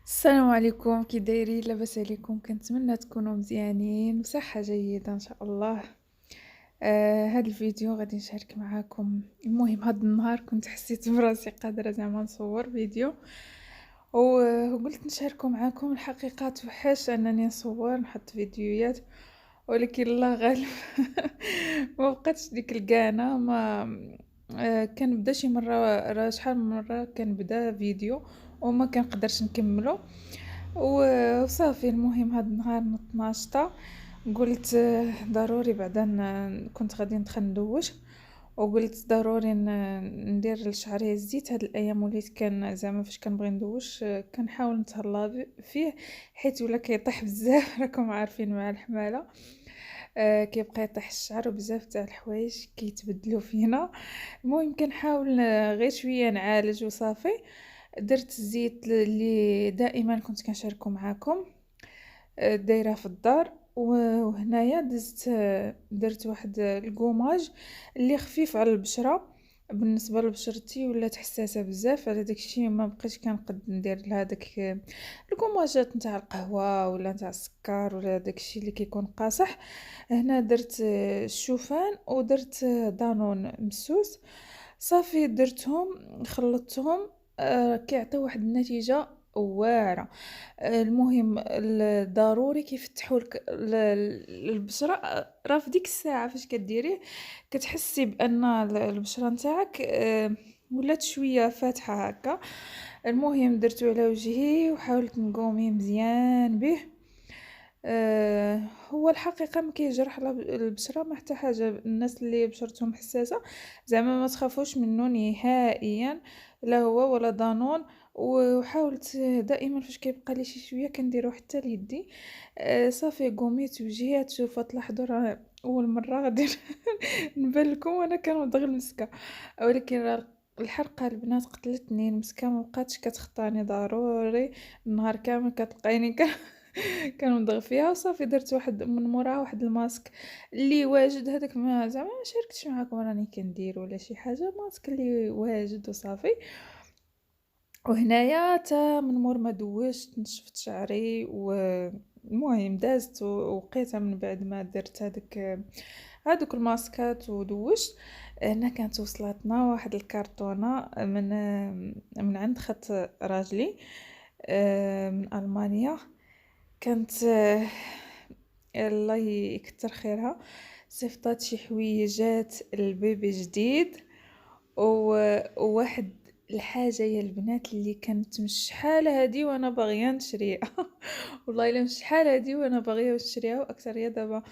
السلام عليكم، كي دايرين؟ لاباس عليكم؟ كنتمنى تكونوا مزيانين بصحة جيدة ان شاء الله. هاد الفيديو غادي نشارك معاكم. المهم هاد النهار كنت حسيت براسي قادرة زعما نصور فيديو وقلت نشاركو معاكم. الحقيقة توحش انني نصور نحط فيديوهات، ولكن الله غالب. ما بقاتش ديك القانة. ما كنبدا شي مرة، راه شحال من مرة كنبدا فيديو وما كنقدرش نكملو وصافي. المهم هاد النهار نضت ناشطة، قلت ضروري بعدا كنت غادي ندخل ندوش، وقلت ضروري ندير لشعري الزيت. هاد الايام وليت كان زعما فاش كنبغي ندوش كنحاول نتهلا فيه، حيت ولا كيطيح بزاف. راكم عارفين مع الحمالة كيبقى يطيح الشعر وبزاف تاع الحوايج كيتبدلوا فينا. المهم كنحاول غير شويه نعالج وصافي. درت الزيت اللي دائما كنت كنشاركه معاكم، دايره في الدار. وهنايا درت واحد الكوماج اللي خفيف على البشره. بالنسبه لبشرتي ولات حساسه بزاف على داكشي، ما بقيتش كنقد ندير لها داك الكوماجات نتاع القهوه ولا نتاع السكر ولا داكشي اللي كيكون قاصح. هنا درت الشوفان ودرت دانون مسوس. صافي درتهم خلطتهم، كيعطيو واحد النتيجه واعره. المهم ضروري كيفتحوا لك البشره. راه في ديك الساعه فاش كديريه كتحسي بان البشره نتاعك ولات شويه فاتحه هكا. المهم درتو على وجهي وحاولت نقومي مزيان به. هو الحقيقة ما كيجرح البشرة ما حتى حاجة. الناس اللي بشرتهم حساسة زعما ما تخافوش منه نهائيا، لا هو ولا دانون. وحاولت دائما فاش كيبقى لي شي شويه كنديرو حتى ليدي. صافي قوميت وجهي تشوفوا تلاحظوا راه اول مره غادي نبان لكم وانا كنوضغ المسكه. ولكن راه الحرقه البنات قتلتني. المسكه ما بقاتش كتخطاني، ضروري النهار كامل كتلقايني كنوضغ فيها. وصافي درت واحد من موراها واحد الماسك اللي واجد. هذاك ما زعما ما شاركتش معاكم راني كندير ولا شي حاجه، ماسك اللي واجد وصافي. وهنايا تا من مور ما دوشت نشفت شعري والمهم دازت ووقيته من بعد ما درت هادوك الماسكات ودوشت. هنا كانت وصلتنا واحد الكرتونة من عند خط راجلي من ألمانيا. كانت الله يكتر خيرها، صيفطات شي حويجات البيبي جديد. وواحد الحاجه يا البنات اللي كانت مش شحال هادي وانا باغيه نشريها. والله الا مش شحال هادي وانا باغيه نشريها، واكثر هي دابا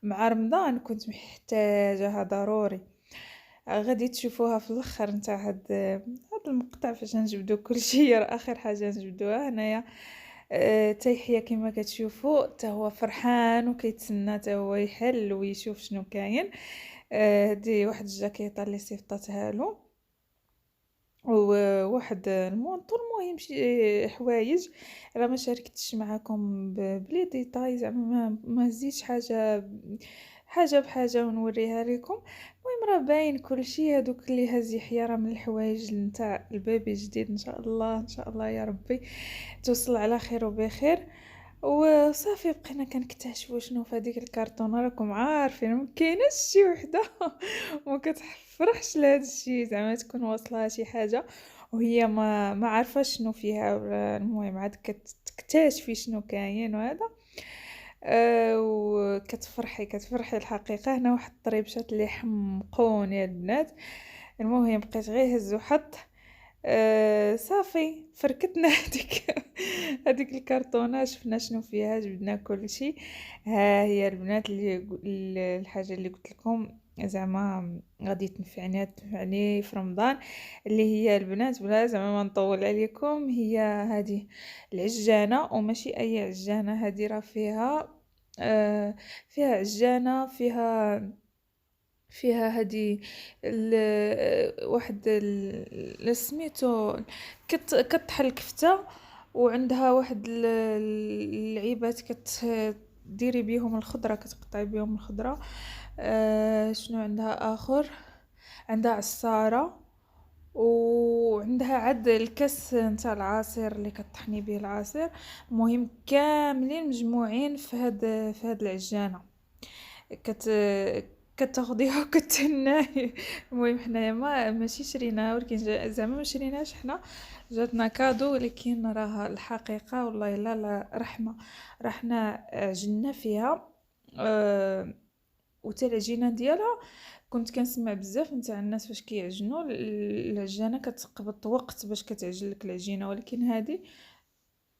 مع رمضان كنت محتاجاها ضروري. غادي تشوفوها في الاخر نتاع هاد المقطع فاش نجبدو كل شيء. اخر حاجه نجبدوها هنايا تيحية كما كتشوفوا تا هو فرحان وكيتسنى تا هو يحل ويشوف شنو كاين. هادي واحد الجاكيطه اللي صيفطتها له، وواحد المونطو. المهم شي حوايج راه ما شاركتش معكم بلي ديتاي زعما ما زيدش حاجه بحاجه ونوريها لكم. المهم راه باين كلشي. هادوك اللي هز يحيى راه من الحوايج نتاع البيبي جديد. ان شاء الله ان شاء الله يا ربي توصل على خير وبخير. وصافي بقينا كنكتشفوا شنو في هذيك الكرتونه. راكم عارفين ما كايناش شي وحده ما كتفرحش لهذا الشيء، زعما تكون واصلها شي حاجه وهي ما عارفه شنو فيها. المهم عاد كتكتشفي شنو كاين وهذا. وكتفرحي الحقيقه. هنا واحد الطريبشات اللي حمقون يا البنات. المهم بقيت غير هز وحط. صافي فركتنا هذيك الكرتونه، شفنا شنو فيها، جبدنا كل شيء. ها هي البنات الحاجه اللي قلت لكم زعما غادي تنفعني في رمضان، اللي هي البنات بلا زعما ما نطول عليكم. هي هذه العجانه، وماشي اي عجانه. هذه راه فيها عجانه، فيها هذه واحد سميتو كطحن الكفته، وعندها واحد اللعيبات ديري بيهم الخضره، كتقطعي بيهم الخضره. شنو عندها اخر؟ عندها عصاره وعندها عاد الكاس نتاع العصير اللي كطحني به العصير. المهم كاملين مجموعين في هاد العجانه. كت كتاخديها وكتهناي. المهم حنايا ماشي شريناها، ولكن زعما ما شريناهاش حنا، جاتنا كادو. ولكن راه الحقيقه والله لا رحمه، رحنا عجنا فيها. أه وتا العجينه ديالها كنت كنسمع بزاف نتاع الناس فاش كيعجنوا العجانه كتقبط وقت باش كتعجن لك العجينه، ولكن هذه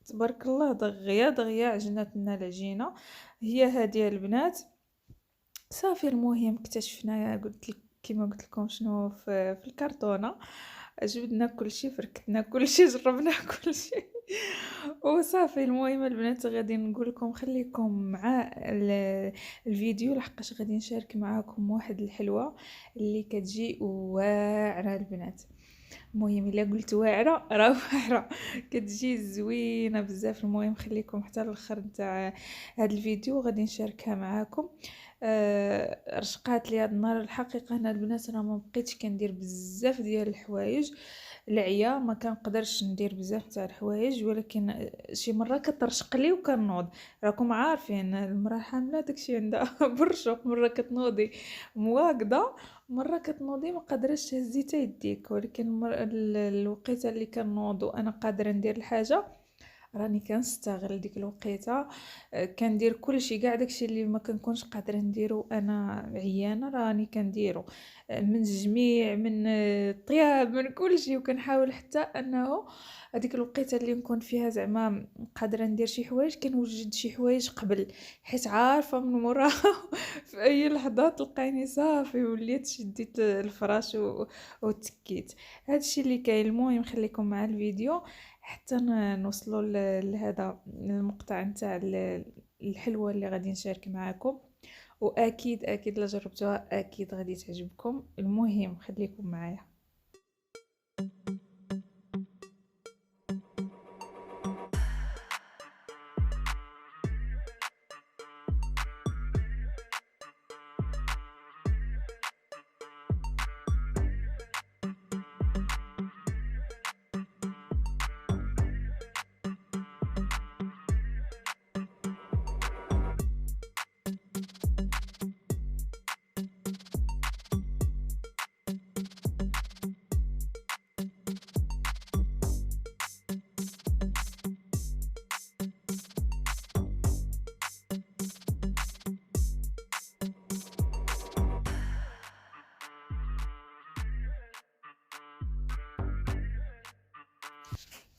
تبارك الله دغيا دغيا عجنات لنا العجينه. هي هذه البنات. صافي المهم اكتشفنا، قلت لك كيما قلت لكم شنو في الكرتونه. جبدنا كلشي، فركتنا كلشي، جربنا كلشي. وصافي المهم البنات غادي نقول لكم خليكم مع الفيديو، لحقاش غادي نشارك معاكم واحد الحلوه اللي كتجي واعره البنات. المهم الا قلت واعره راه واعره، كتجي زوينه بزاف. المهم خليكم حتى الاخر نتاع هذا الفيديو غادي نشاركها معاكم. رشقات لي هاد النهار الحقيقه. هنا البنات راه ما بقيتش كندير بزاف ديال الحوايج، العيا ما كنقدرش ندير بزاف تاع الحوايج، ولكن شي مره كترشق لي وكنوض. راكم عارفين المراه حامله داكشي عندها برشق، مره كتنوضي مواقده، مره كتنوضي ما قادراش تهزي حتى يديك. ولكن الوقيته اللي كنوض وانا قادره ندير الحاجه راني كنستغل ديك الوقيته. كندير كلشي كاع داكشي اللي ما كنكونش قادره نديرو انا عيانه راني كنديرو. من الجميع، من الطياب، من كلشي. وكنحاول حتى انه هذيك الوقيته اللي نكون فيها زعما قادره ندير شي حوايج كنوجد شي حوايج قبل، حيت عارفه من موراها في اي لحظه تلقايني صافي وليت شديت الفراش وتكيت. هادشي اللي كاين. المهم خليكم مع الفيديو حتى نوصلوا لهذا المقطع نتاع الحلوة اللي غادي نشارك معاكم. واكيد اكيد لا جربتوها اكيد غادي تعجبكم. المهم خليكم معايا.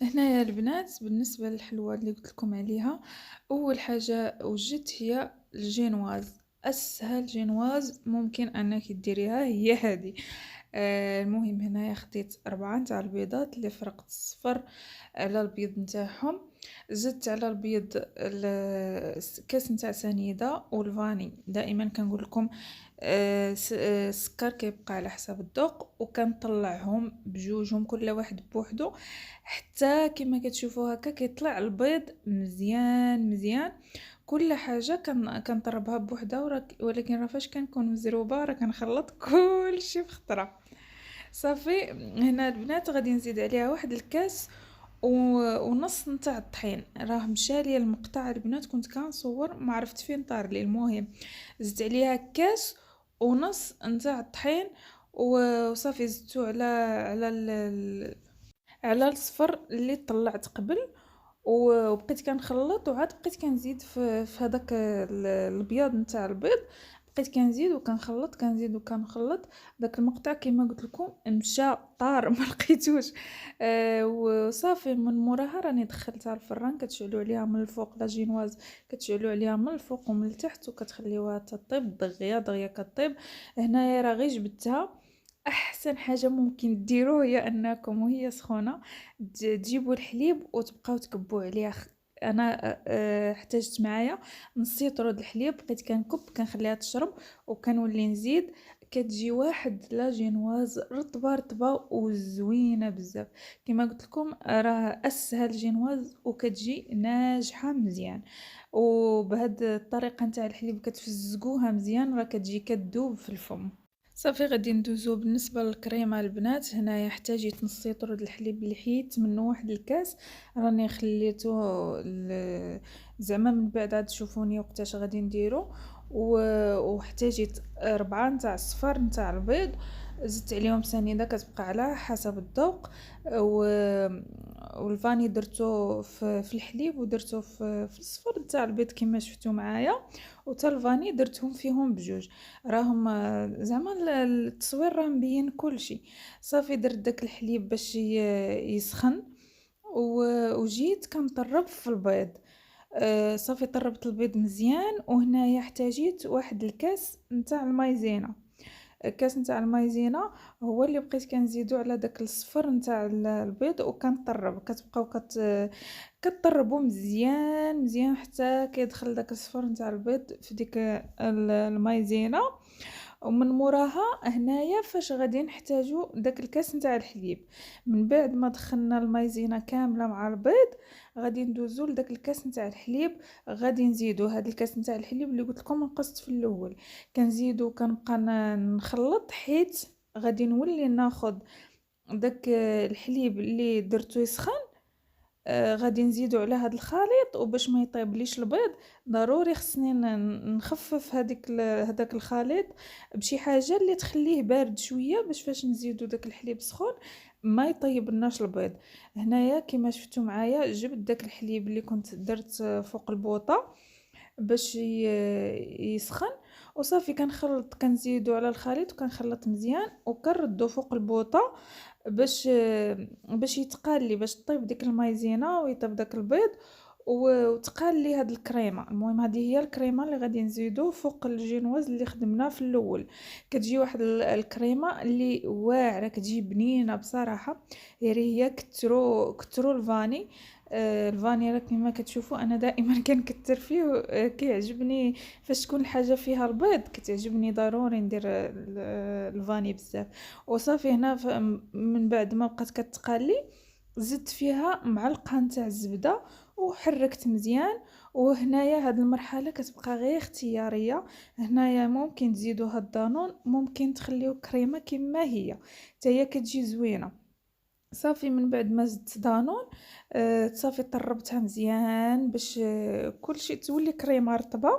هنايا البنات بالنسبه للحلوه اللي قلت لكم عليها، اول حاجه وجدت هي الجينواز. اسهل جينواز ممكن انك ديريها هي هذه. المهم هنايا خديت 4 نتاع البيضات اللي فرقت الصفر على البيض نتاعهم. زدت على البيض كاس نتاع سنيده والفاني. دائما كنقول لكم السكر كيبقى على حساب الذوق، وكنطلعهم بجوجهم كل واحد بوحدو حتى كما كتشوفوا هكا كيطلع البيض مزيان مزيان. كل حاجه كنطربها بوحدها، ولكن راه فاش كنكون مزروبه راه كنخلط كلشي بخطره. صافي هنا البنات غادي نزيد عليها واحد الكاس ونص نتاع الطحين. راه مشالي المقطع البنات كنت كنصور ما عرفت فين طار لي. المهم زدت عليها كاس ونص نتاع الطحين وصافي زدتو على الصفر اللي طلعت قبل. وبقيت كنخلط، وعاد بقيت كنزيد في هذاك الابيض نتاع البيض. بقيت كنزيد وكنخلط، كنزيد وكنخلط. داك المقطع كما قلت لكم مشى طار ما لقيتوش. وصافي من موراها راني دخلتها الفران. كتشعلوا عليها من الفوق لا جينواز، كتشعلوا عليها من الفوق ومن التحت وكتخليوها تطيب دغيا دغيا كطيب. هنايا راه غير جبدتها. احسن حاجه ممكن ديروه هي انكم وهي سخونه تجيبوا الحليب وتبقاو تكبوا عليها. انا احتاجت معايا نص يطرد الحليب، بقيت كنكب كنخليها تشرب وكنولي نزيد. كتجي واحد لا جينواز رطبه رطبه وزوينه بزاف. كما قلت لكم راه اسهل جينواز وكتجي ناجحه مزيان. وبهاد الطريقه نتاع الحليب كتفزقوها مزيان راه كتجي كتذوب في الفم. صافي غادي ندوزو بالنسبة للكريمة البنات. هنايا احتاجيت نص لتر د الحليب اللي حيدت منو واحد الكاس، راني خليتو زعما من بعد عاد تشوفوني وقتاش غادي نديرو. واحتاجيت 4 نتاع الصفار نتاع البيض، زدت عليهم سنيده كتبقى على حسب الذوق. و والفاني درتو في الحليب ودرتو في الصفر نتاع البيض كما شفتوا معايا، وتا الفاني درتهم فيهم بجوج. راهم زعما التصوير راه مبين كلشي. صافي درت داك الحليب باش يسخن، وجيت كنطرب في البيض. صافي طربت البيض مزيان، وهنايا احتاجيت واحد الكاس نتاع المايزينا. كاس نتاع المايزينا هو اللي بقيت كنزيدو على داك الصفر نتاع البيض، وكنطرب كتبقاو كطربوا مزيان مزيان حتى كيدخل داك الصفر نتاع البيض في ديك المايزينا. ومن موراها هنايا فاش غادي نحتاجو داك الكاس نتاع الحليب. من بعد ما دخلنا المايزينا كامله مع البيض، غادي ندوزو لداك الكاس نتاع الحليب. غادي نزيدو هاد الكاس نتاع الحليب اللي قلت لكم نقصت في الاول، كنزيدو كنبقى نخلط حيت غادي نولي ناخذ داك الحليب اللي درتو يسخن. غادي نزيدو على هاد الخليط، وباش ما يطيبليش البيض ضروري خصني نخفف هداك الخليط بشي حاجه اللي تخليه بارد شويه، باش فاش نزيدو داك الحليب سخون ما يطيبلناش البيض. هنايا كما شفتوا معايا جبت داك الحليب اللي كنت درت فوق البوطه باش يسخن، وصافي كنخلط كنزيدو على الخليط وكنخلط مزيان وكنردو فوق البوطه باش يتقالي، باش طيب ديك المايزينا ويطيب داك البيض وتقالي هاد الكريمه. المهم هذه هي الكريمه اللي غادي نزيدو فوق الجينواز اللي خدمنا في الاول. كتجي واحد الكريمه اللي واعره، كتجي بنينه بصراحه. هي كترو الفاني. الفاني راه كما كتشوفوا انا دائما كنكتر فيه. كيعجبني فاش تكون الحاجه فيها البيض، كتعجبني ضروري ندير الفاني بزاف. وصافي هنا من بعد ما بقات كتقالي زدت فيها معلقه نتاع الزبده وحركت مزيان. وهنايا هاد المرحله كتبقى غير اختياريه. هنايا ممكن تزيدوها الدانون، ممكن تخليو كريمه كما هي حتى هي كتجي زوينه. صافي من بعد ما زدت دانون صافي طربتها مزيان باش كلشي تولي كريمه رطبه.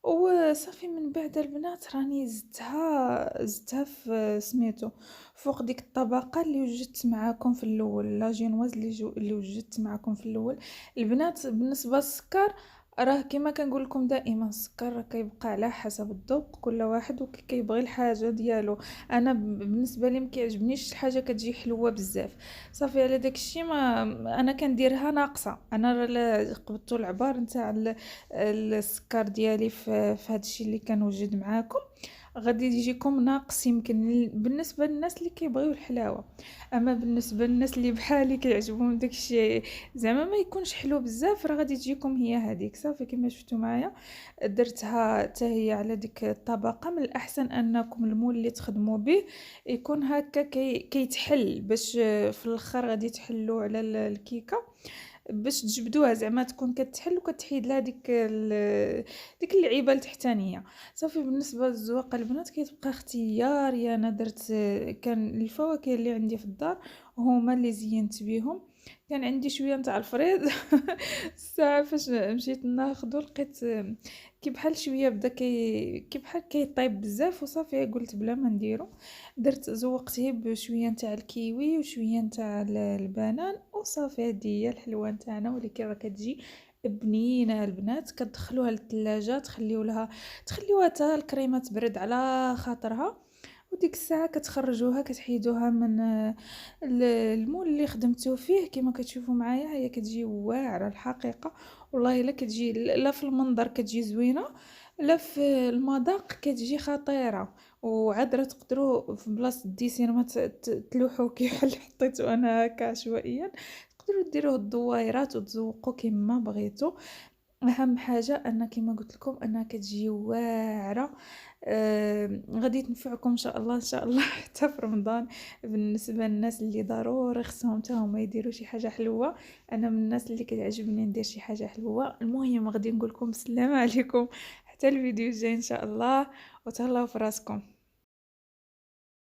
وصافي من بعد البنات راني زدتها في سميتو فوق ديك الطبقه اللي وجدت معاكم في الاول، لا جينواز اللي وجدت معاكم في الاول. البنات بالنسبه للسكر راه كما كنقول لكم دائما السكر راه كيبقى على حسب الذوق، كل واحد وكيبغي الحاجه ديالو. انا بالنسبه لي مكيعجبنيش الحاجه كتجي حلوه بزاف. صافي على داكشي ما انا كنديرها ناقصه. انا لا قبضتو العبار نتاع السكر ديالي في هادشي اللي كنوجد معاكم، غادي يجيكم ناقص يمكن بالنسبه للناس اللي كيبغيو الحلاوه. اما بالنسبه للناس اللي بحالي كيعجبهم داكشي زعما ما يكونش حلو بزاف، راه غادي تجيكم هي هذيك. صافي كما شفتوا معايا درتها حتى هي على ديك الطبقه. من الاحسن انكم المول اللي تخدموا به يكون هكا كيتحل، باش في الاخر غادي تحلوا على الكيكه باش تجبدوها زعما تكون كتحل وكتحيد لها ديك اللعيبه التحتانيه. صافي بالنسبه للزواق البنات كيتبقى اختياري. انا درت كان الفواكه اللي عندي في الدار هما اللي زينت بيهم. كان عندي شويه نتاع الفريز الساعه فاش مشيت ناخذو لقيت كي بحال شويه بدا كي بحال كيطيب بزاف، وصافي قلت بلا ما نديرو. درت زوقته بشويه نتاع الكيوي وشويه نتاع البنان، وصافي هذه هي الحلوه نتاعنا. ولكن راه كتجي بنينه البنات. كتدخلوها للثلاجه تخليوها حتى الكريمه تبرد على خاطرها، وديك الساعه كتخرجوها كتحيدوها من المول اللي خدمتو فيه. كما كتشوفوا معايا هي كتجي واعره الحقيقه. والله الا كتجي لا في المنظر كتجي زوينه، لا في المذاق كتجي خطيره. وعاد راه تقدروا في بلاصه الديسير ما تلوحوا كيفاش حطيتو انا هكا عشوائيا، تقدروا ديروه الدويرات وتزوقوا كما بغيتوا. اهم حاجه ان كما قلت لكم انها كتجي واعره. غادي تنفعكم ان شاء الله ان شاء الله حتى في رمضان. بالنسبه للناس اللي ضروري خصهم حتى هما يديروا شي حاجه حلوه، انا من الناس اللي كتعجبني ندير شي حاجه حلوه. المهم غادي نقول لكم السلام عليكم حتى الفيديو الجاي ان شاء الله، وتهلاو في راسكم.